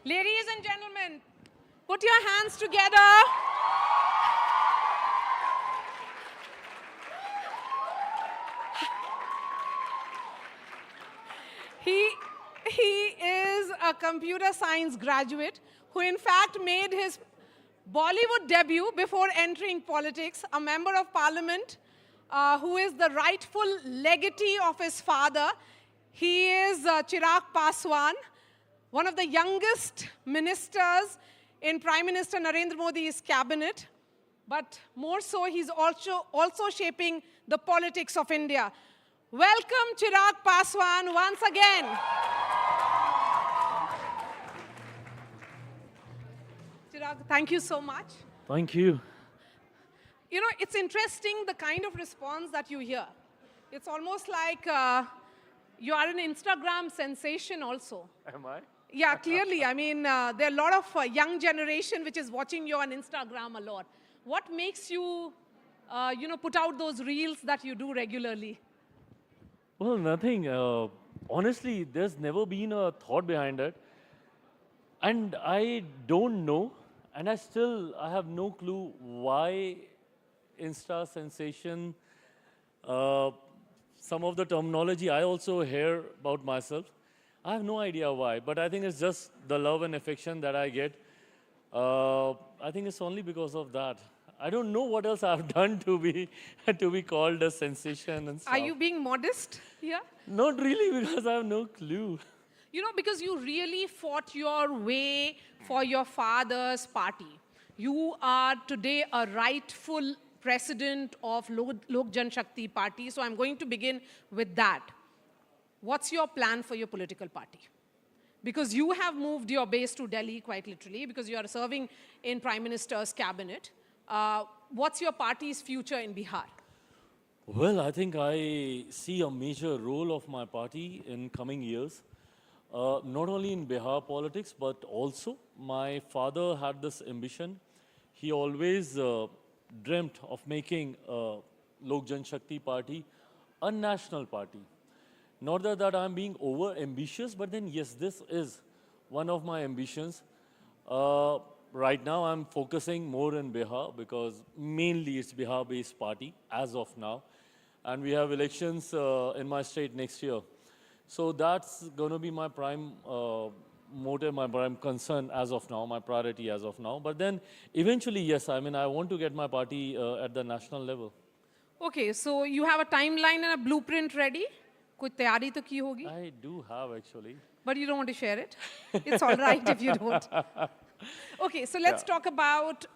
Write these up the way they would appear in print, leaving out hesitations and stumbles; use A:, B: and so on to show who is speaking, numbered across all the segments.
A: Ladies and gentlemen, put your hands together. He, he is a computer science graduate who in fact made his Bollywood debut before entering politics, a member of parliament who is the rightful legatee of his father. He is Chirag Paswan, one of the youngest ministers in Prime Minister Narendra Modi's cabinet. But more so, he's also shaping the politics of India. Welcome, Chirag Paswan, once again. Chirag, thank you so much.
B: Thank you.
A: You know, it's interesting the kind of response that you hear. It's almost like you are an Instagram sensation also.
B: Am I?
A: Yeah, clearly. I mean, there are a lot of young generation which is watching you on Instagram a lot. What makes you, put out those reels that you do regularly?
B: Well, nothing. Honestly, there's never been a thought behind it. And I don't know, and I have no clue why Insta sensation, uh, some of the terminology I also hear about myself. I have no idea why, but I think it's just the love and affection that I get. I think it's only because of that. I don't know what else I've done to be to be called a sensation and stuff.
A: Are you being modest here?
B: Not really, because I have no clue.
A: You know, because you really fought your way for your father's party. You are today a rightful president of Lok Janshakti Party, so I'm going to begin with that. What's your plan for your political party? Because you have moved your base to Delhi, quite literally, because you are serving in Prime Minister's cabinet. What's your party's future in Bihar?
B: Well, I think I see a major role of my party in coming years. Not only in Bihar politics, but also my father had this ambition. He always dreamt of making Lok Janshakti Party a national party. Not that I'm being over ambitious, but then yes, this is one of my ambitions. Right now, I'm focusing more in Bihar because mainly it's Bihar-based party as of now, and we have elections in my state next year. So that's going to be my prime motive, my prime concern as of now, my priority as of now. But then eventually, yes, I mean, I want to get my party at the national level.
A: Okay, so you have a timeline and a blueprint ready? कोई तैयारी तो की होगी?
B: I do have actually.
A: But you don't want to share it? It's all right if you don't. Okay, so let's talk about,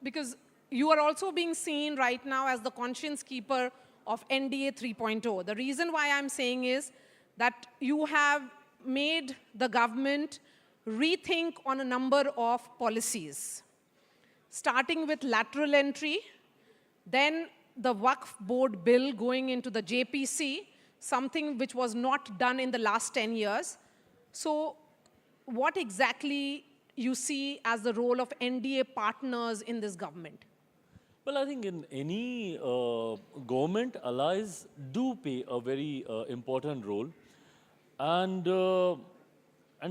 A: because you are also being seen right now as the conscience keeper of NDA 3.0. The reason why I'm saying is that you have made the government rethink on a number of policies, starting with lateral entry, then the Waqf board bill going into the JPC, something which was not done in the last 10 years. So what exactly you see as the role of NDA partners in this government?
B: Well, I think in any government, allies do play a very important role. And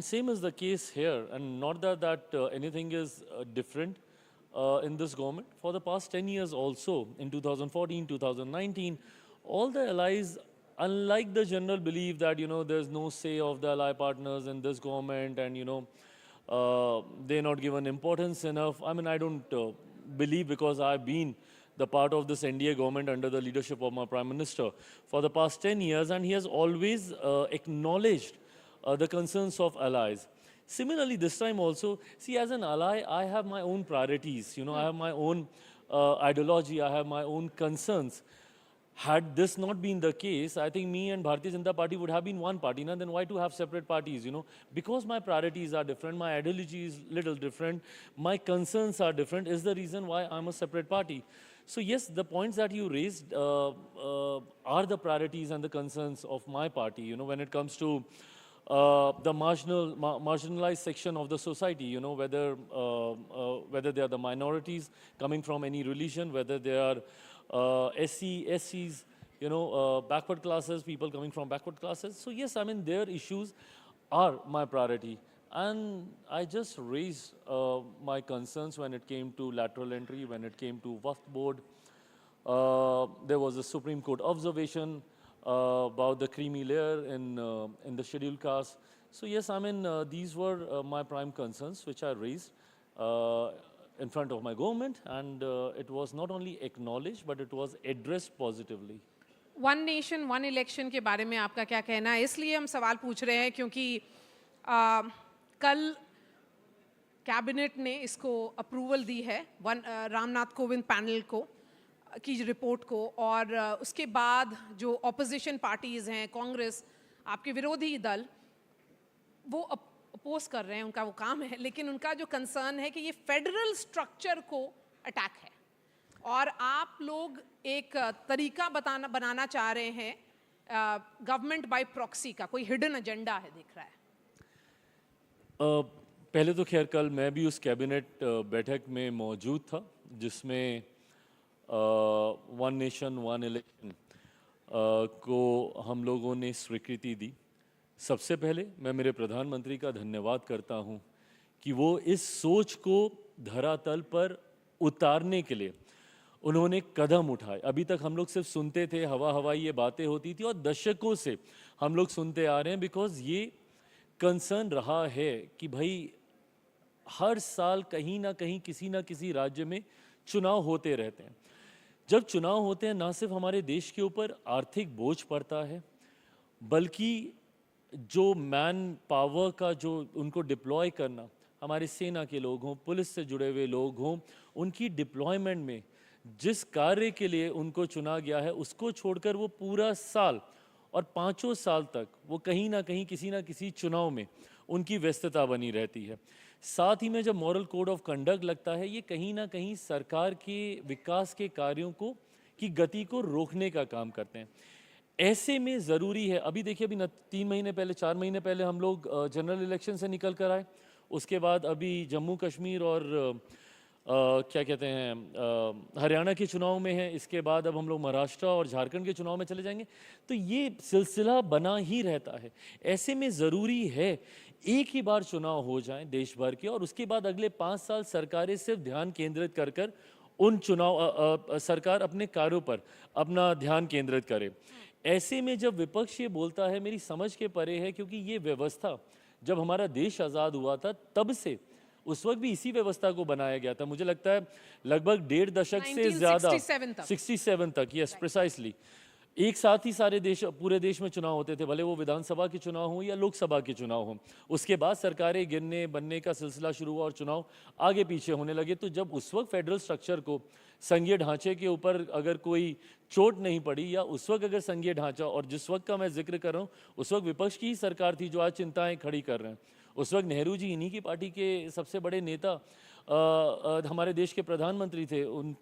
B: same is the case here. And not that anything is different in this government. For the past 10 years also, in 2014, 2019, all the allies, unlike the general belief that, there's no say of the ally partners in this government and, they're not given importance enough. I mean, I don't believe, because I've been the part of this NDA government under the leadership of my Prime Minister for the past 10 years, and he has always acknowledged the concerns of allies. Similarly, this time also, see, as an ally, I have my own priorities. I have my own ideology. I have my own concerns. Had this not been the case, I think me and Bharatiya Janata Party would have been one party. Now, then why to have separate parties, Because my priorities are different, my ideology is little different, my concerns are different, is the reason why I'm a separate party. So yes, the points that you raised are the priorities and the concerns of my party, when it comes to the marginalized section of the society, whether they are the minorities coming from any religion, whether they are SCs, backward classes, people coming from backward classes. So yes, I mean, their issues are my priority. And I just raised my concerns when it came to lateral entry, when it came to Waqf board. There was a Supreme Court observation about the creamy layer in the scheduled caste. So yes, I mean, these were my prime concerns which I raised uh, in front of my government, and it was not only acknowledged, but it was addressed positively.
A: One nation one election के बारे में आपका क्या कहना है? इसलिए हम सवाल पूछ रहे हैं क्योंकि कल कैबिनेट ने इसको अप्रूवल दी है रामनाथ कोविंद पैनल को की रिपोर्ट को, और उसके बाद जो ऑपोजिशन पार्टीज़ हैं, कांग्रेस, आपके विरोधी दल, वो अपोज कर रहे हैं, उनका वो काम है, लेकिन उनका जो कंसर्न है कि ये फेडरल स्ट्रक्चर को अटैक है और आप लोग एक तरीका बनाना चाह रहे हैं गवर्नमेंट बाय प्रॉक्सी का, कोई हिडन एजेंडा है दिख रहा है।
B: पहले तो खैर कल मैं भी उस कैबिनेट बैठक में मौजूद था जिसमें वन नेशन वन इलेक्शन को हम लोगों ने स्वीकृति दी। सबसे पहले मैं मेरे प्रधानमंत्री का धन्यवाद करता हूं कि वो इस सोच को धरातल पर उतारने के लिए उन्होंने कदम उठाए। अभी तक हम लोग सिर्फ सुनते थे, हवाई ये बातें होती थी और दशकों से हम लोग सुनते आ रहे हैं, बिकॉज ये कंसर्न रहा है कि भाई हर साल कहीं ना कहीं किसी ना किसी राज्य में चुनाव होते रहते हैं। जब चुनाव होते हैं ना सिर्फ हमारे देश के ऊपर आर्थिक बोझ पड़ता है, बल्कि जो मैन पावर का जो उनको डिप्लॉय करना, हमारे सेना के लोग हों, पुलिस से जुड़े हुए लोग हों, उनकी डिप्लॉयमेंट में जिस कार्य के लिए उनको चुना गया है उसको छोड़कर वो पूरा साल और 5 साल तक वो कहीं ना कहीं किसी ना किसी चुनाव में उनकी व्यस्तता बनी रहती है। साथ ही में जब मॉरल कोड ऑफ कंडक्ट लगता है, ये कहीं ना कहीं सरकार के विकास के कार्यों को की गति को रोकने का काम करते हैं। ऐसे में ज़रूरी है, अभी देखिए, अभी 3 महीने पहले 4 महीने पहले हम लोग जनरल इलेक्शन से निकल कर आए, उसके बाद अभी जम्मू कश्मीर और क्या कहते हैं हरियाणा के चुनाव में है, इसके बाद अब हम लोग महाराष्ट्र और झारखंड के चुनाव में चले जाएंगे। तो ये सिलसिला बना ही रहता है। ऐसे में ज़रूरी है एक ही बार चुनाव हो जाए देश भर के, और उसके बाद अगले 5 साल सरकारें सिर्फ ध्यान केंद्रित कर उन चुनाव सरकार अपने कार्यों पर अपना ध्यान केंद्रित करे। ऐसे में जब विपक्ष ये बोलता है, मेरी समझ के परे है, क्योंकि ये व्यवस्था जब हमारा देश आज़ाद हुआ था तब से उस वक्त भी इसी व्यवस्था को बनाया गया था। मुझे लगता है लगभग 1.5 दशक से ज़्यादा, 67 तक, यस प्रिसाइसली, एक साथ ही सारे देश, पूरे देश में चुनाव होते थे, भले वो विधानसभा के चुनाव हों या लोकसभा के चुनाव हों। उसके बाद सरकारें गिरने बनने का सिलसिला शुरू हुआ और चुनाव आगे पीछे होने लगे। तो जब उस वक्त फेडरल स्ट्रक्चर को, संघीय ढांचे के ऊपर अगर कोई चोट नहीं पड़ी, या उस वक्त अगर संघीय ढांचा, और जिस वक्त का मैं जिक्र कर रहा हूँ उस वक्त विपक्ष की ही सरकार थी जो आज चिंताएं खड़ी कर रहे हैं। उस वक्त नेहरू जी इन्हीं की पार्टी के सबसे बड़े नेता हमारे देश के प्रधानमंत्री थे उन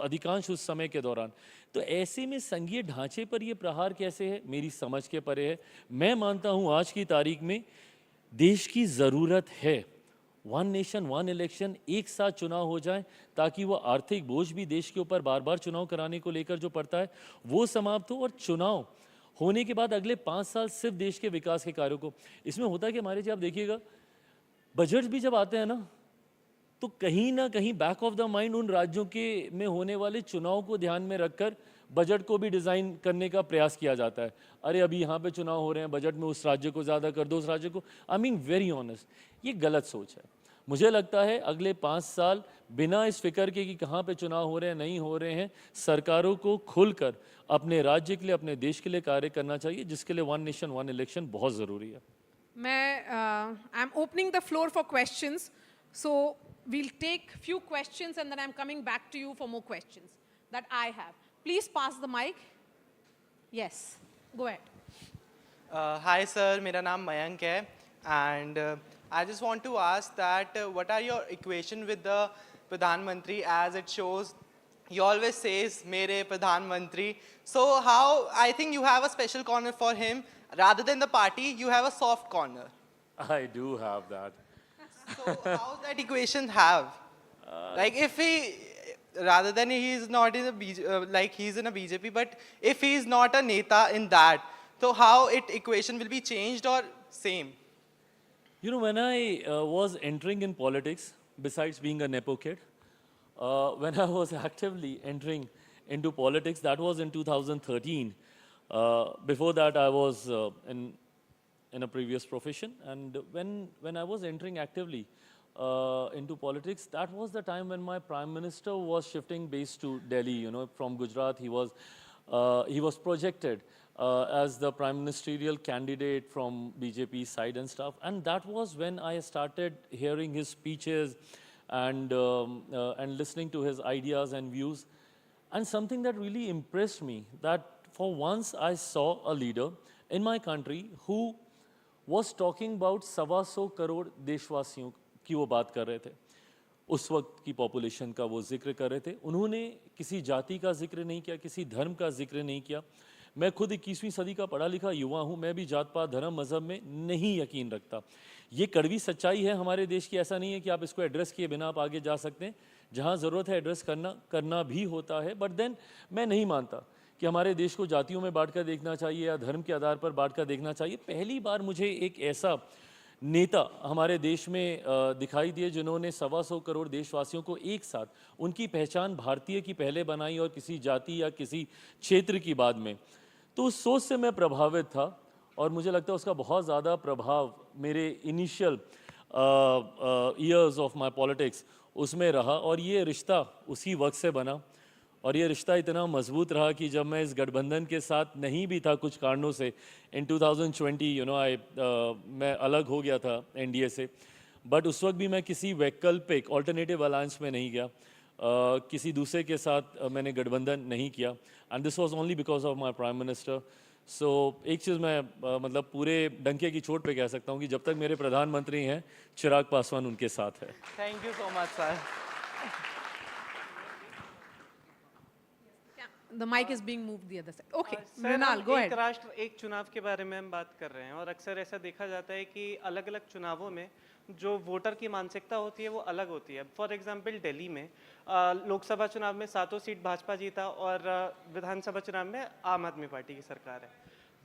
B: अधिकांश उस समय के दौरान। तो ऐसे में संघीय ढांचे पर ये प्रहार कैसे है, मेरी समझ के परे है। मैं मानता हूँ आज की तारीख में देश की ज़रूरत है वन नेशन वन इलेक्शन, एक साथ चुनाव हो जाए, ताकि वो आर्थिक बोझ भी देश के ऊपर बार बार चुनाव कराने को लेकर जो पड़ता है वो समाप्त हो, और चुनाव होने के बाद अगले 5 साल सिर्फ देश के विकास के कार्यों को। इसमें होता है कि हमारे जी आप देखिएगा, बजट भी जब आते हैं ना, तो कहीं ना कहीं बैक ऑफ द माइंड उन राज्यों के में होने वाले चुनाव को ध्यान में रखकर बजट को भी डिज़ाइन करने का प्रयास किया जाता है। अरे अभी यहाँ पे चुनाव हो रहे हैं, बजट में उस राज्य को ज़्यादा कर दो, उस राज्य को। आई मीन वेरी ऑनेस्ट, ये गलत सोच है। मुझे लगता है अगले 5 साल बिना इस फिक्र के कि कहाँ पे चुनाव हो रहे हैं नहीं हो रहे हैं, सरकारों को खुलकर अपने राज्य के लिए, अपने देश के लिए कार्य करना चाहिए, जिसके लिए वन नेशन वन इलेक्शन बहुत ज़रूरी है।
A: मैं I am opening the floor for questions, so we'll take few questions and then I'm coming back to you for more questions that I have. Please pass the mic. Yes, go ahead.
C: Hi sir, मेरा नाम मयंक है, and I just want to ask that what are your equation with the Pradhan Mantri, as it shows he always says mere Pradhan Mantri. So how, I think you have a special corner for him, rather than the party you have a soft corner.
B: I do have that.
C: So how that equation have? Like if he, rather than he is not in a like he's in a BJP, but if he is not a neta in that, so how it equation will be changed or same?
B: You know, when I was entering in politics, besides being a Nepo kid, when I was actively entering into politics, that was in 2013. Before that, I was in a previous profession. And when I was entering actively into politics, that was the time when my prime minister was shifting base to Delhi. You know, from Gujarat, he was projected as the prime ministerial candidate from BJP side and stuff. And that was when I started hearing his speeches and listening to his ideas and views. And something that really impressed me, that for once I saw a leader in my country who was talking about 125 crore देशवासियों की वो बात कर रहे थे. उस वक्त की पॉपुलेशन का वो जिक्र कर रहे थे. उन्होंने किसी जाति का जिक्र नहीं किया, किसी धर्म का जिक्र नहीं किया. मैं खुद 21वीं सदी का पढ़ा लिखा युवा हूँ. मैं भी जात पात धर्म मजहब में नहीं यकीन रखता. ये कड़वी सच्चाई है हमारे देश की. ऐसा नहीं है कि आप इसको एड्रेस किए बिना आप आगे जा सकते हैं. जहाँ ज़रूरत है एड्रेस करना भी होता है. बट देन मैं नहीं मानता कि हमारे देश को जातियों में बांट कर देखना चाहिए या धर्म के आधार पर बांट कर देखना चाहिए. पहली बार मुझे एक ऐसा नेता हमारे देश में दिखाई दिए जिन्होंने 125 करोड़ देशवासियों को एक साथ, उनकी पहचान भारतीय की पहले बनाई और किसी जाति या किसी क्षेत्र की बाद में. तो उस सोच से मैं प्रभावित था और मुझे लगता है उसका बहुत ज़्यादा प्रभाव मेरे initial years of my politics उसमें रहा. और ये रिश्ता उसी वक्त से बना और ये रिश्ता इतना मजबूत रहा कि जब मैं इस गठबंधन के साथ नहीं भी था कुछ कारणों से, इन 2020 यू नो मैं अलग हो गया था एनडीए से. बट उस वक्त भी मैं किसी वैकल्पिक ऑल्टरनेटिव अलायंस में नहीं गया. किसी दूसरे के साथ मैंने गठबंधन नहीं किया. And this was only because of my prime minister. So एक चीज़ मैं मतलब पूरे डंके की चोट पे कह सकता हूँ कि जब तक मेरे प्रधानमंत्री हैं चिराग पासवान उनके साथ है.
C: Thank you so much, sir.
A: The mic is being moved the other side. Okay,
D: sir,
A: Mrinal,
D: हम
A: go
D: एक
A: ahead.
D: राष्ट्र एक चुनाव के बारे में हम बात कर रहे हैं और अक्सर ऐसा देखा जाता है कि अलग अलग चुनावों में जो वोटर की मानसिकता होती है वो अलग होती है. फॉर एग्जांपल दिल्ली में लोकसभा चुनाव में 7 सीट भाजपा जीता और विधानसभा चुनाव में आम आदमी पार्टी की सरकार है.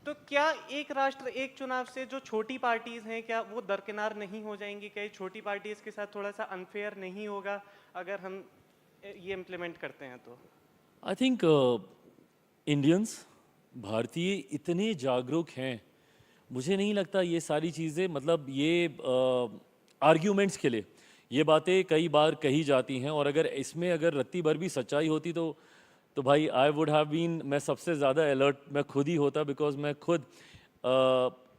D: तो क्या एक राष्ट्र एक चुनाव से जो छोटी पार्टीज हैं क्या वो दरकिनार नहीं हो जाएंगी? क्या ये छोटी पार्टीज के साथ थोड़ा सा अनफेयर नहीं होगा अगर हम ये इम्प्लीमेंट करते हैं तो?
B: आई थिंक इंडियंस, भारतीय इतने जागरूक हैं. मुझे नहीं लगता ये सारी चीज़ें मतलब ये आर्ग्यूमेंट्स के लिए ये बातें कई बार कही जाती हैं. और अगर इसमें अगर रत्ती भर भी सच्चाई होती तो भाई आई वुड हैव बीन, मैं सबसे ज़्यादा अलर्ट मैं खुद ही होता. बिकॉज मैं खुद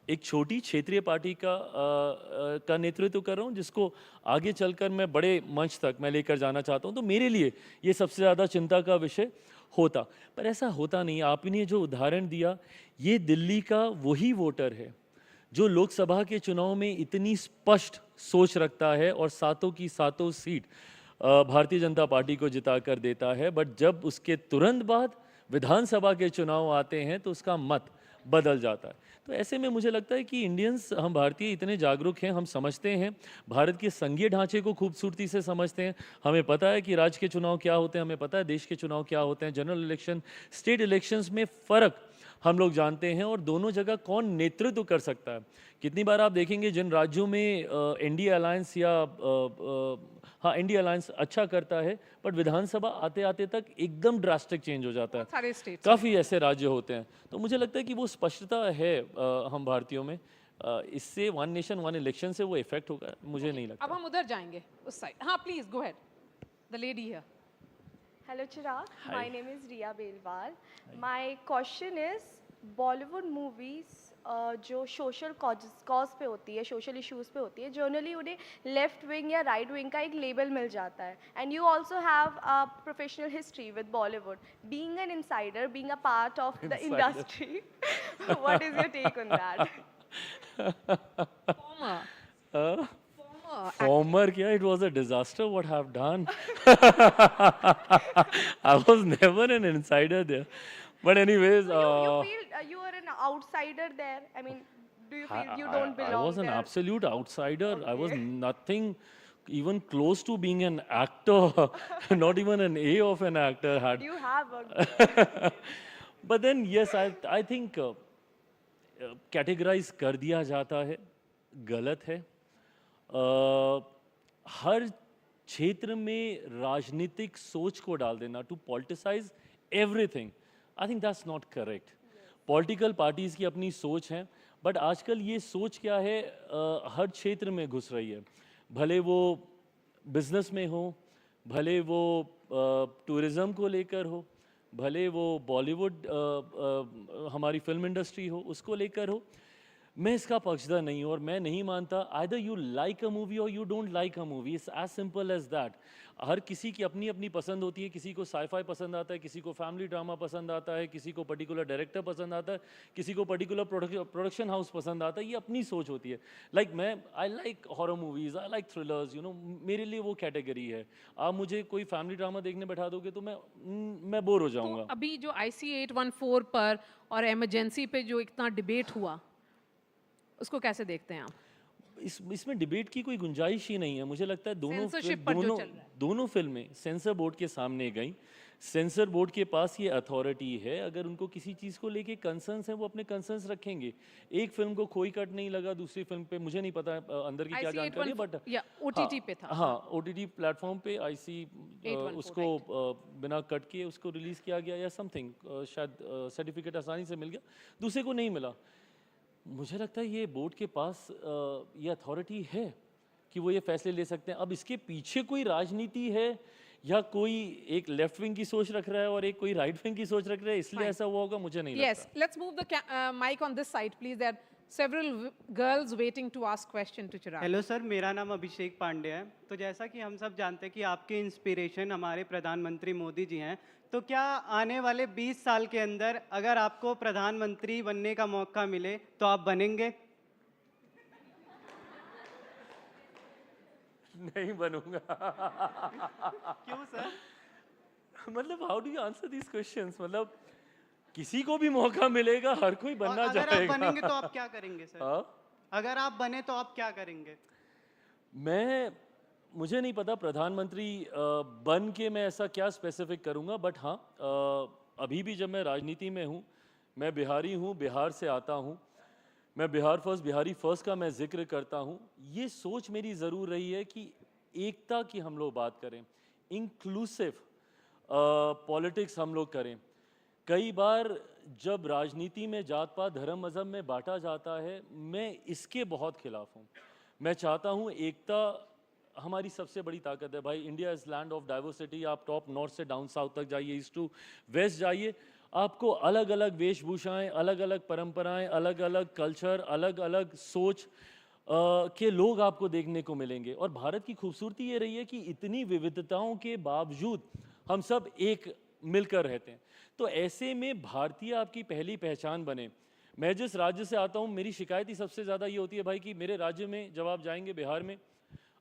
B: एक छोटी क्षेत्रीय पार्टी का नेतृत्व कर रहा हूँ जिसको आगे चलकर मैं बड़े मंच तक मैं लेकर जाना चाहता हूँ. तो मेरे लिए ये सबसे ज़्यादा चिंता का विषय होता. पर ऐसा होता नहीं. आपने जो उदाहरण दिया, ये दिल्ली का वही वोटर है जो लोकसभा के चुनाव में इतनी स्पष्ट सोच रखता है और सातों की सातों सीट भारतीय जनता पार्टी को जिता कर देता है. बट जब उसके तुरंत बाद विधानसभा के चुनाव आते हैं तो उसका मत बदल जाता है. तो ऐसे में मुझे लगता है कि इंडियंस, हम भारतीय इतने जागरूक हैं, हम समझते हैं भारत के संघीय ढांचे को खूबसूरती से समझते हैं. हमें पता है कि राज्य के चुनाव क्या होते हैं, हमें पता है देश के चुनाव क्या होते हैं. जनरल इलेक्शन, स्टेट इलेक्शंस में फ़र्क हम लोग जानते हैं और दोनों जगह कौन नेतृत्व कर सकता है. कितनी बार आप देखेंगे जिन राज्यों में एनडीए अलायंस या हाँ एनडीए अलायंस अच्छा करता है बट विधानसभा आते आते तक एकदम ड्रास्टिक चेंज हो जाता है.
A: सारे states
B: काफ़ी ऐसे राज्य होते हैं. तो मुझे लगता है कि वो स्पष्टता है हम भारतीयों में. इससे वन नेशन वन इलेक्शन से वो इफेक्ट होगा मुझे नहीं लगता.
A: अब हम उधर जाएंगे उस साइड. हाँ please go ahead. The lady here.
E: Hello Chirag,
B: Hi.
E: my name is Riya Belwal. My question is Bollywood movies जो सोशल कॉज पे होती है, सोशल इश्यूज पे होती है, जनरली उन्हें लेफ्ट विंग या राइट विंग का एक लेबल मिल जाता है. And you also have a professional history with Bollywood, being an insider, being a part of the industry. What is your take on that?
B: Former, yeah, it was a disaster what I have done. I was never an insider there. But anyways,
E: You feel you are an outsider there? I mean, do you feel you don't belong
B: I was an
E: there?
B: absolute outsider. I was
E: Okay.
B: nothing even close to being an actor, not even an A of an actor had.
E: You have a
B: But then, yes, I think categorize कर दिया जाता है, गलत है. हर क्षेत्र में राजनीतिक सोच को डाल देना, to politicize everything, I think that's not correct. Political parties की अपनी सोच है, बट आजकल ये सोच क्या है, हर क्षेत्र में घुस रही है, भले वो बिजनेस में हो, भले वो टूरिज़्म को लेकर हो, भले वो बॉलीवुड हमारी फिल्म इंडस्ट्री हो उसको लेकर हो। मैं इसका पक्षधर नहीं हूँ और मैं नहीं मानता either you like a movie और you don't like a movie, it's as simple as that. हर किसी की अपनी अपनी पसंद होती है, किसी को साईफाई पसंद आता है, किसी को फैमिली ड्रामा पसंद आता है, किसी को पर्टिकुलर डायरेक्टर पसंद आता है, किसी को पर्टिकुलर प्रोडक्शन हाउस पसंद आता है, ये अपनी सोच होती है। लाइक मैं I like horror movies, I like thrillers, you know, मेरे लिए वो कैटेगरी है। आप मुझे कोई फैमिली ड्रामा देखने बैठा दोगे तो मैं बोर हो
A: तो
B: जाऊँगा।
A: अभी जो IC 814 पर और इमरजेंसी पे जो इतना डिबेट हुआ, उसको कैसे देखते हैं आप?
B: इसमें डिबेट की कोई गुंजाइश ही नहीं है। मुझे लगता है
A: Censorship पर जो चल रहा है।
B: दोनों फिल्में सेंसर बोर्ड के सामने गई। सेंसर बोर्ड के पास ये अथॉरिटी है, अगर उनको किसी चीज़ को लेके कंसर्न्स हैं वो अपने कंसर्न्स रखेंगे। एक फिल्म को कोई कट नहीं लगा, दूसरी फिल्म पे मुझे नहीं पता अंदर की क्या
A: IC
B: जानकारी है, बट
A: या OTT पे था।
B: हाँ, OTT प्लेटफॉर्म पे IC
A: 814,
B: उसको बिना कट किए उसको रिलीज़ किया गया या समथिंग, शायद सर्टिफिकेट आसानी से मिल गया, दूसरे को नहीं मिला। मुझे लगता है ये बोर्ड के पास ये अथॉरिटी है कि वो ये फैसले ले सकते हैं। अब इसके पीछे कोई राजनीति है या कोई एक लेफ्ट विंग की सोच रख रहा है और एक कोई राइट विंग की सोच रख रहा है, इसलिए ऐसा हुआ होगा, मुझे नहीं
A: Yes,
B: लगता।
A: let's move the mic on this side, please. There are several girls waiting to ask question to Chirag.
F: Hello sir, मेरा नाम अभिषेक पांडे है। तो जैसा कि हम सब जानते हैं कि आपके इंस्पिरेशन हमारे प्रधानमंत्री मोदी जी हैं, तो क्या आने वाले 20 साल के अंदर अगर आपको प्रधानमंत्री बनने का मौका मिले तो आप बनेंगे?
B: नहीं बनूंगा।
F: क्यों सर?
B: मतलब how do you answer these questions? मतलब किसी को भी मौका मिलेगा, हर कोई
F: और
B: बनना
F: अगर आप
B: चाहेगा।
F: बनेंगे तो आप क्या करेंगे सर?
B: हाँ?
F: अगर आप बने तो आप क्या करेंगे?
B: मुझे नहीं पता प्रधानमंत्री बन के मैं ऐसा क्या स्पेसिफिक करूंगा, बट हाँ, अभी भी जब मैं राजनीति में हूँ, मैं बिहारी हूँ, बिहार से आता हूँ, मैं बिहार फर्स्ट, बिहारी फर्स्ट का मैं जिक्र करता हूँ। ये सोच मेरी ज़रूर रही है कि एकता की हम लोग बात करें, इंक्लूसिव पॉलिटिक्स हम लोग करें। कई बार जब राजनीति में जात पात धर्म मज़हब में बांटा जाता है, मैं इसके बहुत खिलाफ हूँ। मैं चाहता हूँ एकता हमारी सबसे बड़ी ताकत है भाई। India is land of diversity. आप टॉप नॉर्थ से डाउन साउथ तक जाइए, ईस्ट टू वेस्ट जाइए, आपको अलग अलग वेशभूषाएं, अलग अलग परंपराएं, अलग अलग कल्चर, अलग अलग सोच के लोग आपको देखने को मिलेंगे। और भारत की खूबसूरती ये रही है कि इतनी विविधताओं के बावजूद हम सब एक मिलकर रहते हैं। तो ऐसे में भारतीय आपकी पहली पहचान बने। मैं जिस राज्य से आता हूँ, मेरी शिकायत ही सबसे ज़्यादा ये होती है भाई कि मेरे राज्य में जब आप जाएंगे बिहार में,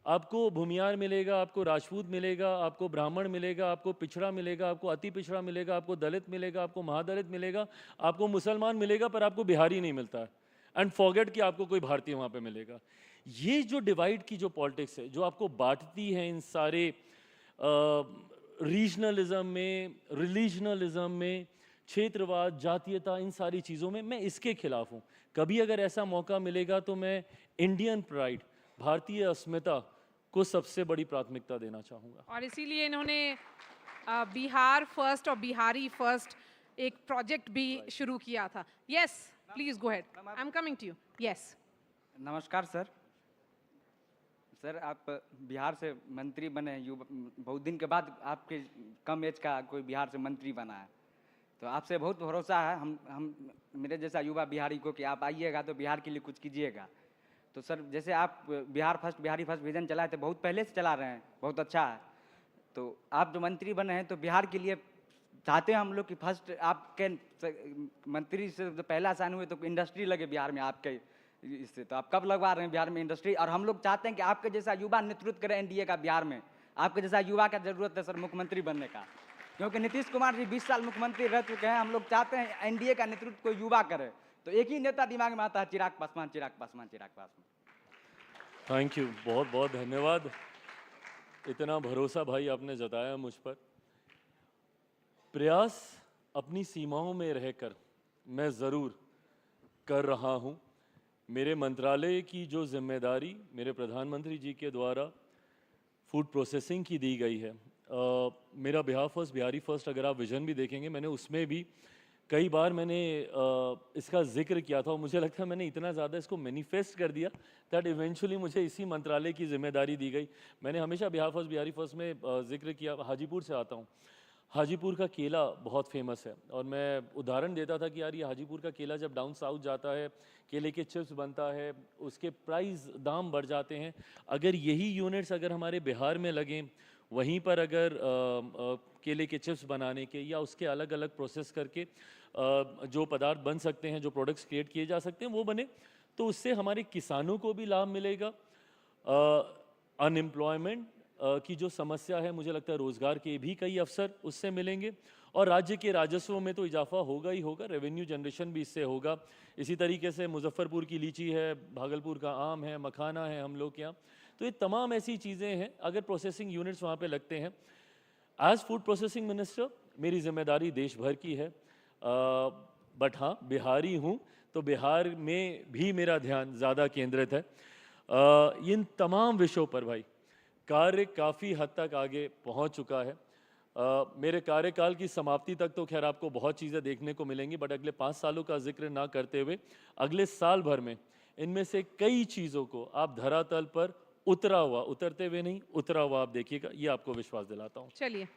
B: आपको भूमियार मिलेगा, आपको राजपूत मिलेगा, आपको ब्राह्मण मिलेगा, आपको पिछड़ा मिलेगा, आपको अति पिछड़ा मिलेगा, आपको दलित मिलेगा, आपको महादलित मिलेगा, आपको मुसलमान मिलेगा, पर आपको बिहारी नहीं मिलता है। एंड फॉरगेट कि आपको कोई भारतीय वहाँ पे मिलेगा। ये जो डिवाइड की जो पॉलिटिक्स है, जो आपको बांटती है इन सारे रीजनलिज्म में, रिलीजनलिज्म में, क्षेत्रवाद, जातीयता, इन सारी चीज़ों में, मैं इसके खिलाफ हूँ। कभी अगर ऐसा मौका मिलेगा तो मैं इंडियन प्राइड, भारतीय अस्मिता को सबसे बड़ी प्राथमिकता देना चाहूँगा।
A: और इसीलिए इन्होंने बिहार फर्स्ट और बिहारी फर्स्ट एक प्रोजेक्ट भी शुरू किया था। Yes, please go ahead, I am coming to you. Yes,
G: नमस्कार सर। सर, आप बिहार से मंत्री बने, बहुत दिन के बाद आपके कम एज का कोई बिहार से मंत्री बना है, तो आपसे बहुत भरोसा है हम मेरे जैसा युवा बिहारी को कि आप आइएगा तो बिहार के लिए कुछ कीजिएगा। तो सर, जैसे आप Bihar first, Bihari first vision चलाए थे, बहुत पहले से चला रहे हैं, बहुत अच्छा है। तो आप जो मंत्री बने हैं तो बिहार के लिए चाहते हैं हम लोग कि फर्स्ट आपके मंत्री से तो पहला साइन हुए तो इंडस्ट्री लगे बिहार में आपके इससे। तो आप कब लगवा रहे हैं बिहार में इंडस्ट्री? और हम लोग चाहते हैं कि आपके जैसा युवा नेतृत्व करें एनडीए का बिहार में। आपके जैसा युवा का जरूरत है सर मुख्यमंत्री बनने का, क्योंकि नीतीश कुमार जी 20 साल मुख्यमंत्री रह चुके हैं। हम लोग चाहते हैं एनडीए का नेतृत्व कोई युवा करे। तो एक ही नेता दिमाग में आता है, चिराग पासवान, चिराग पासवान, चिराग पासवान।
B: थैंक यू, बहुत बहुत धन्यवाद। इतना भरोसा भाई आपने जताया मुझ पर। प्रयास अपनी सीमाओं में रहकर मैं ज़रूर कर रहा हूँ। मेरे मंत्रालय की जो जिम्मेदारी मेरे प्रधानमंत्री जी के द्वारा फूड प्रोसेसिंग की दी गई है, मेरा बिहार फर्स्ट बिहारी फर्स्ट अगर आप विजन भी देखेंगे, मैंने उसमें भी कई बार मैंने इसका जिक्र किया था और मुझे लगता है मैंने इतना ज़्यादा इसको मैनिफेस्ट कर दिया दैट इवेंचुअली मुझे इसी मंत्रालय की जिम्मेदारी दी गई। मैंने हमेशा बिहार फर्स्ट बिहारी फर्स्ट में जिक्र किया, हाजीपुर से आता हूँ, हाजीपुर का केला बहुत फेमस है और मैं उदाहरण देता था कि यार ये हाजीपुर का केला जब डाउन साउथ जाता है, केले के चिप्स बनता है, उसके प्राइस दाम बढ़ जाते हैं। अगर यही यूनिट्स अगर हमारे बिहार में लगें, वहीं पर अगर केले के चिप्स बनाने के या उसके अलग अलग प्रोसेस करके जो पदार्थ बन सकते हैं, जो प्रोडक्ट्स क्रिएट किए जा सकते हैं वो बने, तो उससे हमारे किसानों को भी लाभ मिलेगा। अनएम्प्लॉयमेंट की जो समस्या है, मुझे लगता है रोज़गार के भी कई अवसर उससे मिलेंगे और राज्य के राजस्व में तो इजाफा होगा ही होगा, रेवेन्यू जनरेशन भी इससे होगा। इसी तरीके से मुजफ्फरपुर की लीची है, भागलपुर का आम है, मखाना है हम लोग के यहाँ, तो ये तमाम ऐसी चीज़ें हैं अगर प्रोसेसिंग यूनिट्स वहाँ पे लगते हैं। एज फूड प्रोसेसिंग मिनिस्टर मेरी जिम्मेदारी देश भर की है, बट हाँ बिहारी हूँ तो बिहार में भी मेरा ध्यान ज़्यादा केंद्रित है। इन तमाम विषयों पर भाई कार्य काफ़ी हद तक आगे पहुँच चुका है। मेरे कार्यकाल की समाप्ति तक तो खैर आपको बहुत चीज़ें देखने को मिलेंगी, बट अगले 5 सालों का जिक्र ना करते हुए अगले साल भर में इनमें से कई चीज़ों को आप धरातल पर उतरते हुए नहीं, उतरा हुआ आप देखिएगा, ये आपको विश्वास दिलाता हूँ।
A: चलिए,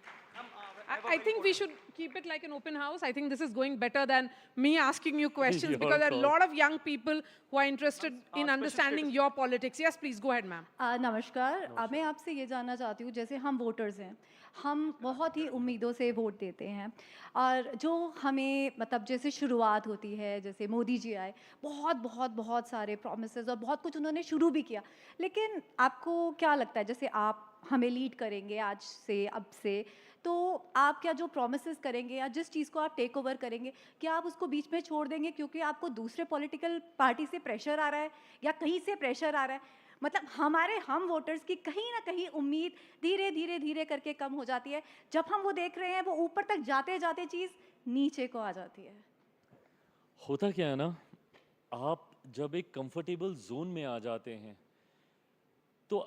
A: I think we should keep it like an open house. I think this is going better than me asking you questions
B: Your
A: because there are a
B: call.
A: lot of young people who are interested in understanding your politics. Yes, please go ahead, ma'am.
H: नमस्कार। मैं आपसे ये जानना चाहती हूँ, जैसे हम voters हैं, हम बहुत ही उम्मीदों से वोट देते हैं और जो हमें मतलब जैसे शुरुआत होती है, जैसे मोदी जी आए, बहुत बहुत बहुत सारे प्रॉमिसेस और बहुत कुछ उन्होंने शुरू भी किया, लेकिन आपको क्या लगता है जैसे आप हमें लीड करेंगे आज से अब से, तो आप क्या जो प्रॉमिसेस करेंगे या जिस चीज़ को आप टेक ओवर करेंगे, क्या आप उसको बीच में छोड़ देंगे क्योंकि आपको दूसरे पॉलिटिकल पार्टी से प्रेशर आ रहा है या कहीं से प्रेशर आ रहा है? मतलब हम वोटर्स की कहीं ना कहीं उम्मीद धीरे धीरे धीरे करके कम हो जाती है। जब हम वो देख रहे हैं, वो ऊपर तक जाते जाते चीज़ नीचे को आ जाती है।
B: होता क्या है ना, आप जब एक कंफर्टेबल जोन में आ जाते हैं तो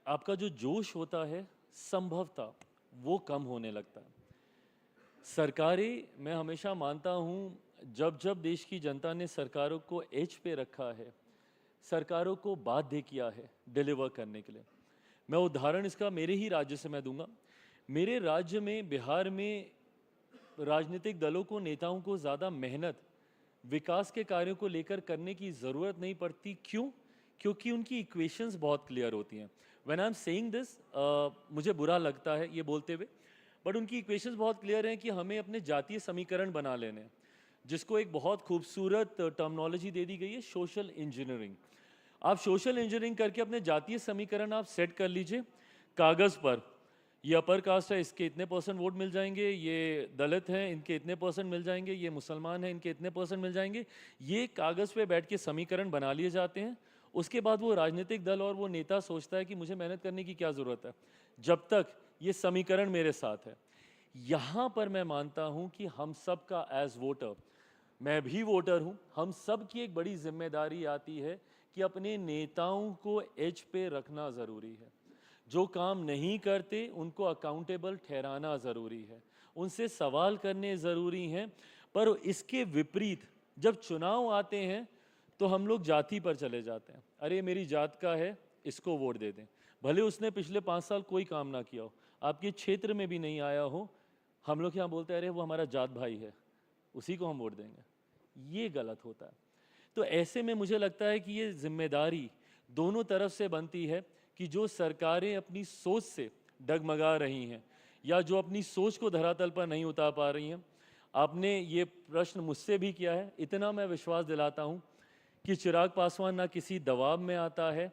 B: आपका जो जोश होता है संभवतः वो कम होने लगता है। सरकारें, मैं हमेशा मानता हूँ, जब देश की जनता ने सरकारों को एज पे रखा है, सरकारों को बाध्य किया है डिलीवर करने के लिए। मैं उदाहरण इसका मेरे ही राज्य से मैं दूंगा। मेरे राज्य में, बिहार में, राजनीतिक दलों को, नेताओं को ज़्यादा मेहनत विकास के कार्यों को लेकर करने की ज़रूरत नहीं पड़ती। क्यों? क्योंकि उनकी इक्वेशंस बहुत क्लियर होती हैं। When I am saying this, मुझे बुरा लगता है ये बोलते हुए, बट उनकी इक्वेशंस बहुत क्लियर हैं कि हमें अपने जातीय समीकरण बना लेने हैं, जिसको एक बहुत खूबसूरत टर्मिनोलॉजी दे दी गई है, सोशल इंजीनियरिंग। आप सोशल इंजीनियरिंग करके अपने जातीय समीकरण आप सेट कर लीजिए कागज़ पर। ये अपर कास्ट है, इसके इतने % वोट मिल जाएंगे, ये दलित हैं, इनके इतने % मिल जाएंगे, ये मुसलमान हैं, इनके इतने % मिल जाएंगे। ये कागज़ पे बैठ के समीकरण बना लिए जाते हैं। उसके बाद वो राजनीतिक दल और वो नेता सोचता है कि मुझे मेहनत करने की क्या ज़रूरत है, जब तक ये समीकरण मेरे साथ है। यहाँ पर मैं मानता हूँ कि हम सब का एज वोटर, मैं भी वोटर हूँ, हम सब की एक बड़ी जिम्मेदारी आती है कि अपने नेताओं को एज पे रखना ज़रूरी है। जो काम नहीं करते उनको अकाउंटेबल ठहराना ज़रूरी है, उनसे सवाल करने ज़रूरी हैं। पर इसके विपरीत जब चुनाव आते हैं तो हम लोग जाति पर चले जाते हैं। अरे मेरी जात का है, इसको वोट दे दें, भले उसने पिछले 5 साल कोई काम ना किया हो, आपके क्षेत्र में भी नहीं आया हो, हम लोग यहाँ बोलते हैं अरे वो हमारा जात भाई है, उसी को हम वोट देंगे। ये गलत होता है। तो ऐसे में मुझे लगता है कि ये जिम्मेदारी दोनों तरफ से बनती है कि जो सरकारें अपनी सोच से डगमगा रही हैं या जो अपनी सोच को धरातल पर नहीं उतार पा रही हैं। आपने ये प्रश्न मुझसे भी किया है, इतना मैं विश्वास दिलाता हूँ कि चिराग पासवान ना किसी दबाव में आता है,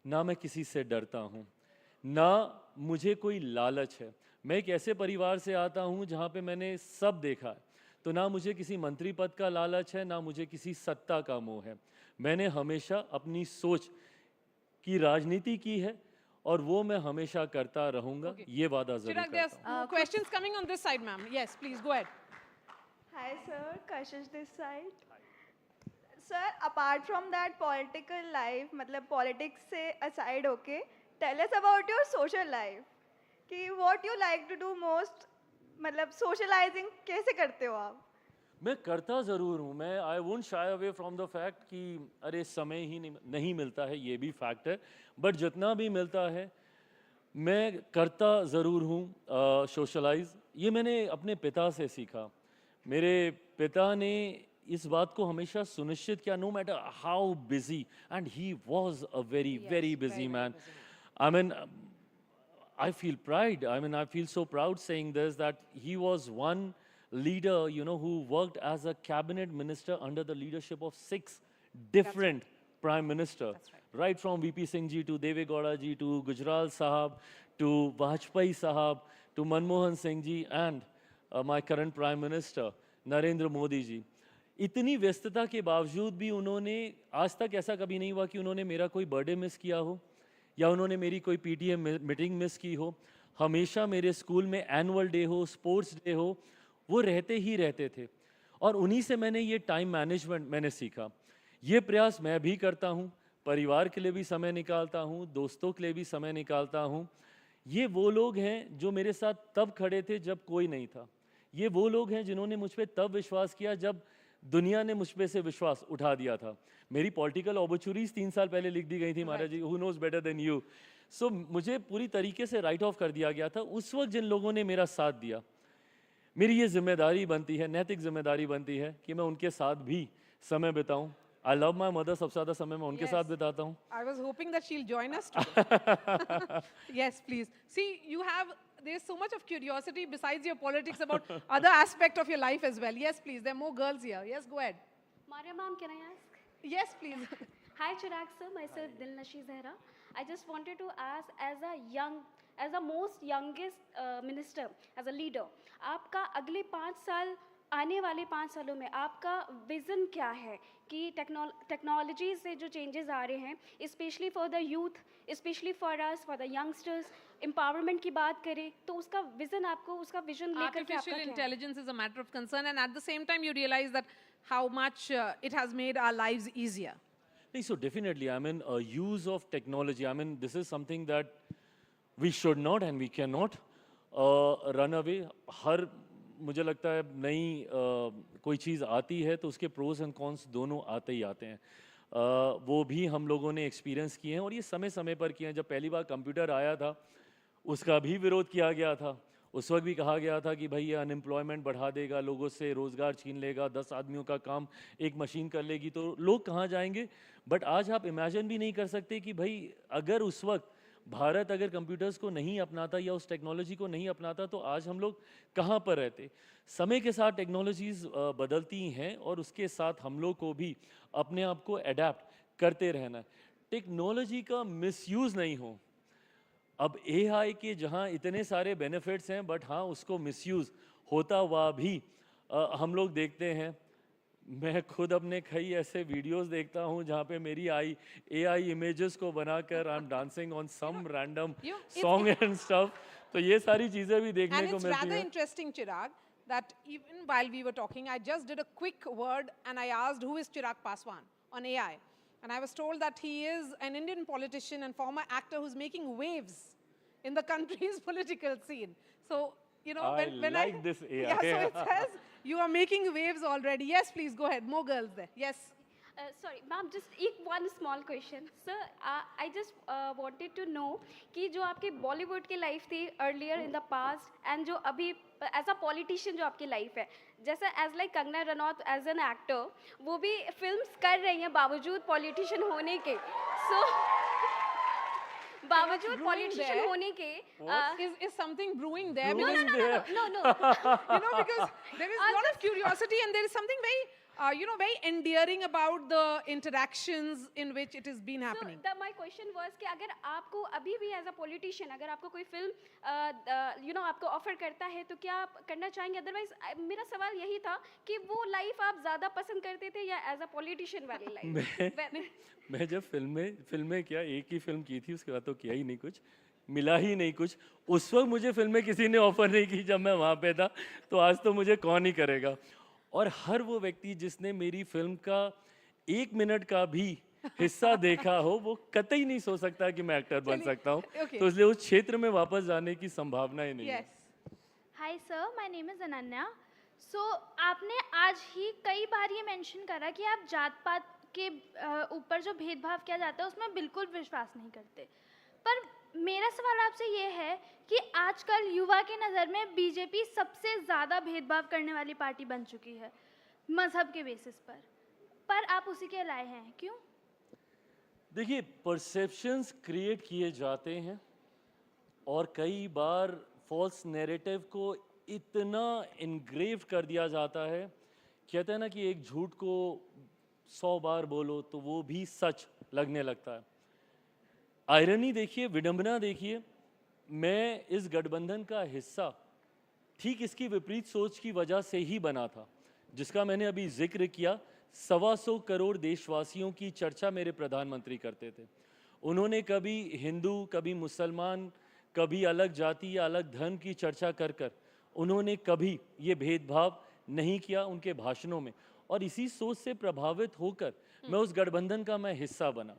B: ना मैं किसी से डरता हूँ, ना मुझे कोई लालच है। मैं एक ऐसे परिवार से आता हूँ जहाँ पे मैंने सब देखा है, तो ना मुझे किसी मंत्री पद का लालच है, ना मुझे किसी सत्ता का मोह है। मैंने हमेशा अपनी सोच की राजनीति की है और वो मैं हमेशा करता रहूँगा। ये वादा ज़रूर
A: Chirag,
B: करता
A: there's
B: हूँ।
A: questions coming on this side, ma'am. Yes, please go ahead.
E: Hi sir, Kashish this side. Sir, apart from that political life, मतलब politics से aside होके, tell us about your social life. कि what you like to do most, मतलब socializing कैसे करते हो आप?
B: मैं करता ज़रूर हूँ, मैं I won't shy away from the fact कि अरे समय ही नहीं मिलता है, ये भी फैक्ट है, बट जितना भी मिलता है मैं करता ज़रूर हूँ सोशलाइज। ये मैंने अपने पिता से सीखा। मेरे पिता ने इस बात को हमेशा सुनिश्चित किया, no matter how busy, and he was a very very busy man. I mean I feel pride. I mean, I feel so proud saying this, that he was one leader, you know, who worked as a cabinet minister under the leadership of 6 different prime minister. Right from VP Singh ji to Deve Gowda ji to Gujral Sahab to Vajpayee Sahab to Manmohan Singh ji and my current prime minister Narendra Modi ji. इतनी व्यस्तता के बावजूद भी उन्होंने, आज तक ऐसा कभी नहीं हुआ कि उन्होंने मेरा कोई बर्थडे मिस किया हो या उन्होंने मेरी कोई पीटीए मीटिंग मिस की हो। हमेशा मेरे स्कूल में एनुअल डे हो, स्पोर्ट्स डे हो, वो रहते ही रहते थे, और उन्हीं से मैंने ये टाइम मैनेजमेंट मैंने सीखा। ये प्रयास मैं भी करता हूँ, परिवार के लिए भी समय निकालता हूँ, दोस्तों के लिए भी समय निकालता हूँ। ये वो लोग हैं जो मेरे साथ तब खड़े थे जब कोई नहीं था। ये वो लोग हैं जिन्होंने मुझ पर तब विश्वास किया जब दुनिया ने मुझ पे से विश्वास उठा दिया था। मेरी पॉलिटिकल ऑबचुरीज 3 साल पहले लिख दी गई थी, Maharaj ji, who knows better than you. So मुझे पूरी तरीके से राइट ऑफ कर दिया गया था। उस वक्त जिन लोगों ने मेरा साथ दिया, मेरी ये जिम्मेदारी बनती है, नैतिक जिम्मेदारी बनती है कि मैं उनके साथ भी समय बिताऊं। आई लव माई मदर, सबसे ज़्यादा समय मैं उनके साथ बिताता हूँ।
A: I was hoping that she'll join us today. Yes, please. See, there's so much of curiosity besides your politics about other aspect of your life as well. Yes, please. There are more girls here. Yes, go ahead.
I: Maria ma'am, can I ask?
A: Yes, please.
I: Hi Chirag sir, myself Dilnashi Zehra. I just wanted to ask, as a most youngest minister, as a leader, आपका अगले 5 साल, आने वाले 5 सालों में आपका vision क्या है कि टेक्नोलॉजी से जो चेंजेस आ रहे हैं, specially for the youth, specially for us, for the youngsters, empowerment की बात करें तो उसका विजन, आपको उसका विजन लेकर के आपका
A: Artificial
I: क्या है?
A: intelligence is a matter of concern, and at the same time, you realize that how much it has made our lives easier.
B: So definitely, I mean, use of technology, I mean, this is something that we should not and we cannot run away. हर मुझे लगता है नई कोई चीज़ आती है तो उसके pros and cons दोनों आते ही आते हैं। वो भी हम लोगों ने एक्सपीरियंस किए हैं, और ये समय समय पर किए हैं। जब पहली बार कंप्यूटर आया था उसका भी विरोध किया गया था। उस वक्त भी कहा गया था कि भाई ये अनएम्प्लॉयमेंट बढ़ा देगा, लोगों से रोज़गार छीन लेगा, 10 आदमियों का काम एक मशीन कर लेगी, तो लोग कहाँ जाएंगे। बट आज आप इमेजिन भी नहीं कर सकते कि भाई अगर उस वक्त भारत अगर कंप्यूटर्स को नहीं अपनाता या उस टेक्नोलॉजी को नहीं अपनाता तो आज हम लोग कहाँ पर रहते। समय के साथ टेक्नोलॉजीज़ बदलती हैं और उसके साथ हम लोग को भी अपने आप को अडेप्ट करते रहना है। टेक्नोलॉजी का मिसयूज़ नहीं हो। अब एआई के जहाँ इतने सारे बेनिफिट्स हैं, बट हाँ उसको मिसयूज़ होता हुआ भी हम लोग देखते हैं। मैं खुद अपने कई ऐसे वीडियोस देखता हूँ जहाँ पे मेरी एआई इमेजेस को बनाकर I am dancing on some random song and stuff. तो ये सारी चीज़ें भी देखने
A: And
B: को
A: it's
B: मिलती
A: rather
B: हैं।
A: interesting, Chirag, that even while we were talking, I just did a quick word and I asked who is Chirag Paswan on AI. And I was told that he is an Indian politician and former actor who's making waves in the country's political scene. So, you know, when
B: like this AI.
A: Yeah, so it says you are making waves already. Yes, please go ahead. More girls there. Yes.
I: Sorry, ma'am, just one small question. Sir, I just wanted to know कि जो आपके बॉलीवुड की life थी earlier in the past and जो अभी as a politician जो आपकी life है, जैसे as like Kangana Ranaut as an actor, वो भी फिल्म्स कर रही हैं बावजूद पॉलिटिशियन होने के। सो बावजूद पॉलिटिशियन होने के
A: Is something brewing there?
I: no,
A: Because,
I: no, no, no, no,
A: you know, because there is a lot of curiosity and there is something very, you know, very endearing about the interactions in which it has been happening.
I: So my question was कि अगर आपको अभी भी as a politician अगर आपको कोई film you know आपको offer करता है तो क्या आप करना चाहेंगे? अदरवाइज मेरा सवाल यही था कि वो लाइफ आप ज़्यादा पसंद करते थे या एज अ पॉलिटिशियन वाली लाइफ?
B: मैं जब फिल्में क्या एक ही फिल्म की थी, उसके बाद तो किया ही नहीं, कुछ मिला ही नहीं कुछ। उस वक्त मुझे फिल्में किसी ने ऑफर नहीं की जब मैं वहाँ पे था, तो आज तो मुझे कौन ही करेगा। और हर वो व्यक्ति जिसने मेरी फिल्म का 1 मिनट का भी हिस्सा देखा हो, वो कतई नहीं सोच सकता कि मैं एक्टर बन
A: चलिए,
B: सकता हूँ।
A: okay.
B: तो इसलिए उस क्षेत्र में वापस जाने की संभावना ही नहीं है।
A: Yes.
J: Hi sir, my name is Ananya. So आपने आज ही कई बार ये मेंशन करा कि आप जात पात के ऊपर जो भेदभाव किया जाता है उसमें बिल्कुल विश्वास नहीं करते। पर मेरा सवाल आपसे ये है कि आजकल युवा की नज़र में बीजेपी सबसे ज़्यादा भेदभाव करने वाली पार्टी बन चुकी है मज़हब के बेसिस पर आप उसी के लाए हैं, क्यों?
B: देखिए, परसेप्शंस क्रिएट किए जाते हैं और कई बार फॉल्स नैरेटिव को इतना इनग्रेव कर दिया जाता है, कहते हैं ना कि एक झूठ को 100 बार बोलो तो वो भी सच लगने लगता है। आयरनी देखिए, विडंबना देखिए, मैं इस गठबंधन का हिस्सा ठीक इसकी विपरीत सोच की वजह से ही बना था, जिसका मैंने अभी जिक्र किया। 125 करोड़ देशवासियों की चर्चा मेरे प्रधानमंत्री करते थे। उन्होंने कभी हिंदू, कभी मुसलमान, कभी अलग जाति या अलग धर्म की चर्चा कर कर उन्होंने कभी ये भेदभाव नहीं किया उनके भाषणों में, और इसी सोच से प्रभावित होकर मैं उस गठबंधन का मैं हिस्सा बना।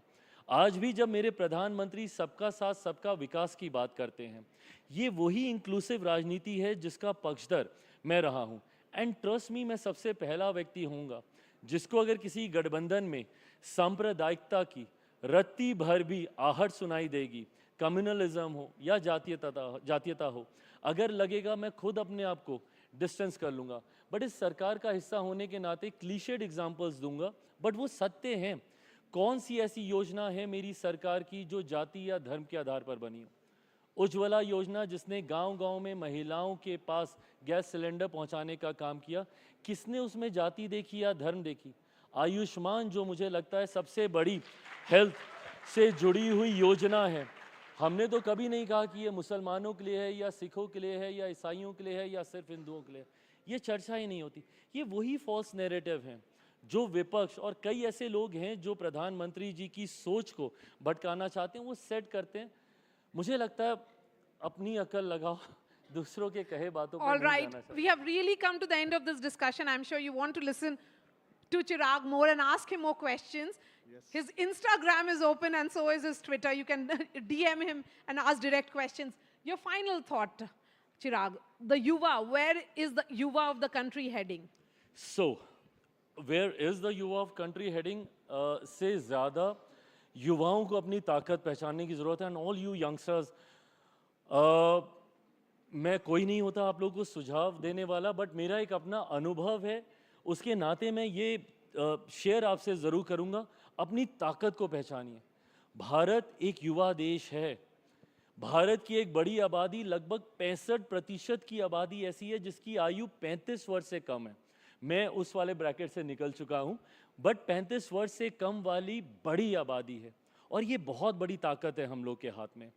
B: आज भी जब मेरे प्रधानमंत्री सबका साथ सबका विकास की बात करते हैं, ये वही इंक्लूसिव राजनीति है जिसका पक्षधर मैं रहा हूँ। एंड ट्रस्ट मी, मैं सबसे पहला व्यक्ति होऊंगा जिसको अगर किसी गठबंधन में सांप्रदायिकता की रत्ती भर भी आहट सुनाई देगी, कम्युनलिज्म हो या जातीयता हो, अगर लगेगा मैं खुद अपने आप को डिस्टेंस कर लूँगा। बट इस सरकार का हिस्सा होने के नाते क्लीशेड एग्जाम्पल्स दूंगा, बट वो सत्य हैं। कौन सी ऐसी योजना है मेरी सरकार की जो जाति या धर्म के आधार पर बनी हो? उज्ज्वला योजना, जिसने गांव-गांव में महिलाओं के पास गैस सिलेंडर पहुंचाने का काम किया, किसने उसमें जाति देखी या धर्म देखी? आयुष्मान, जो मुझे लगता है सबसे बड़ी हेल्थ से जुड़ी हुई योजना है, हमने तो कभी नहीं कहा कि ये मुसलमानों के लिए है या सिखों के लिए है या ईसाइयों के लिए है या सिर्फ हिंदुओं के लिए। ये चर्चा ही नहीं होती। ये वही फॉल्स नैरेटिव हैं जो विपक्ष और कई ऐसे लोग हैं जो प्रधानमंत्री जी की सोच को भटकाना चाहते हैं, वो सेट करते हैं। मुझे लगता है अपनी अकल लगाओ, दूसरों के कहे बातों पर
A: All
B: नहीं
A: right,
B: जाना चाहिए।
A: we have really come to the end of this discussion. I'm sure you want to listen to Chirag more and ask him more questions. His Instagram is open and so is his Twitter. You can DM him and ask direct questions. Your final thought, Chirag, the Yuva, where is the Yuva of the country heading?
B: So, where is the युवा of country heading? से ज़्यादा युवाओं को अपनी ताकत पहचानने की ज़रूरत है। एंड ऑल यू यंगस्टर्स, मैं कोई नहीं होता आप लोगों को सुझाव देने वाला, बट मेरा एक अपना अनुभव है, उसके नाते मैं ये शेयर आपसे ज़रूर करूँगा। अपनी ताकत को पहचानिए। भारत एक युवा देश है। भारत की एक बड़ी आबादी, लगभग 65% की आबादी ऐसी है जिसकी आयु 35 वर्ष से कम है। मैं उस वाले ब्रैकेट से निकल चुका हूँ, बट 35 वर्ष से कम वाली बड़ी आबादी है, और ये बहुत बड़ी ताकत है हम लोग के हाथ में।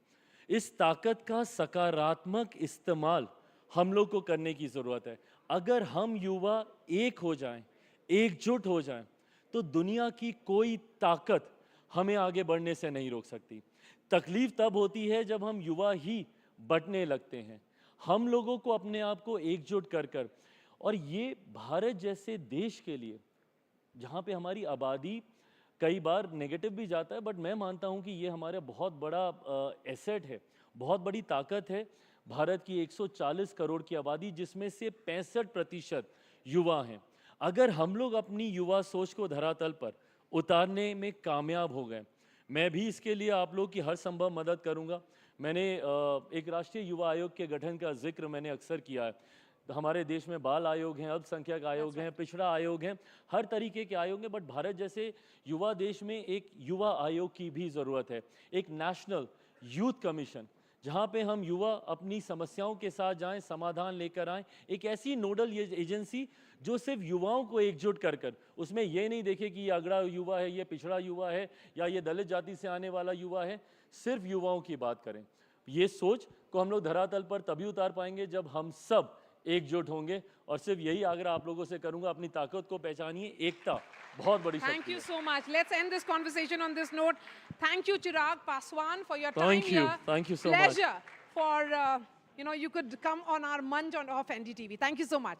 B: इस ताकत का सकारात्मक इस्तेमाल हम लोग को करने की ज़रूरत है। अगर हम युवा एक हो जाएं, एकजुट हो जाएं, तो दुनिया की कोई ताकत हमें आगे बढ़ने से नहीं रोक सकती। तकलीफ तब होती है जब हम युवा ही बंटने लगते हैं। हम लोगों को अपने आप को एकजुट कर कर, और ये भारत जैसे देश के लिए जहाँ पे हमारी आबादी कई बार नेगेटिव भी जाता है, बट मैं मानता हूँ कि ये हमारा बहुत बड़ा एसेट है, बहुत बड़ी ताकत है। भारत की 140 करोड़ की आबादी, जिसमें से 65% युवा हैं। अगर हम लोग अपनी युवा सोच को धरातल पर उतारने में कामयाब हो गए, मैं भी इसके लिए आप लोग की हर संभव मदद करूंगा। मैंने एक राष्ट्रीय युवा आयोग के गठन का जिक्र मैंने अक्सर किया है। हमारे देश में बाल आयोग हैं, अल्पसंख्यक आयोग हैं, पिछड़ा आयोग हैं, हर तरीके के आयोग हैं, बट भारत जैसे युवा देश में एक युवा आयोग की भी ज़रूरत है। एक नेशनल यूथ कमीशन, जहाँ पे हम युवा अपनी समस्याओं के साथ जाएं, समाधान लेकर आएं। एक ऐसी नोडल एजेंसी जो सिर्फ युवाओं को एकजुट कर कर, उसमें ये नहीं देखे कि ये अगड़ा युवा है, ये पिछड़ा युवा है, या ये दलित जाति से आने वाला युवा है, सिर्फ युवाओं की बात करें। ये सोच को हम लोग धरातल पर तभी उतार पाएंगे जब हम सब एकजुट होंगे। और सिर्फ यही आग्रह आप लोगों से करूंगा, अपनी ताकत को पहचानिए। एकता बहुत बड़ी शक्ति है।
A: Thank you so much. Let's end this conversation on this note. Thank you, Chirag Paswan, for your time
B: Thank you.
A: here.
B: Thank you so much.
A: Pleasure for, you could come on our Munch of NDTV. Thank you so much.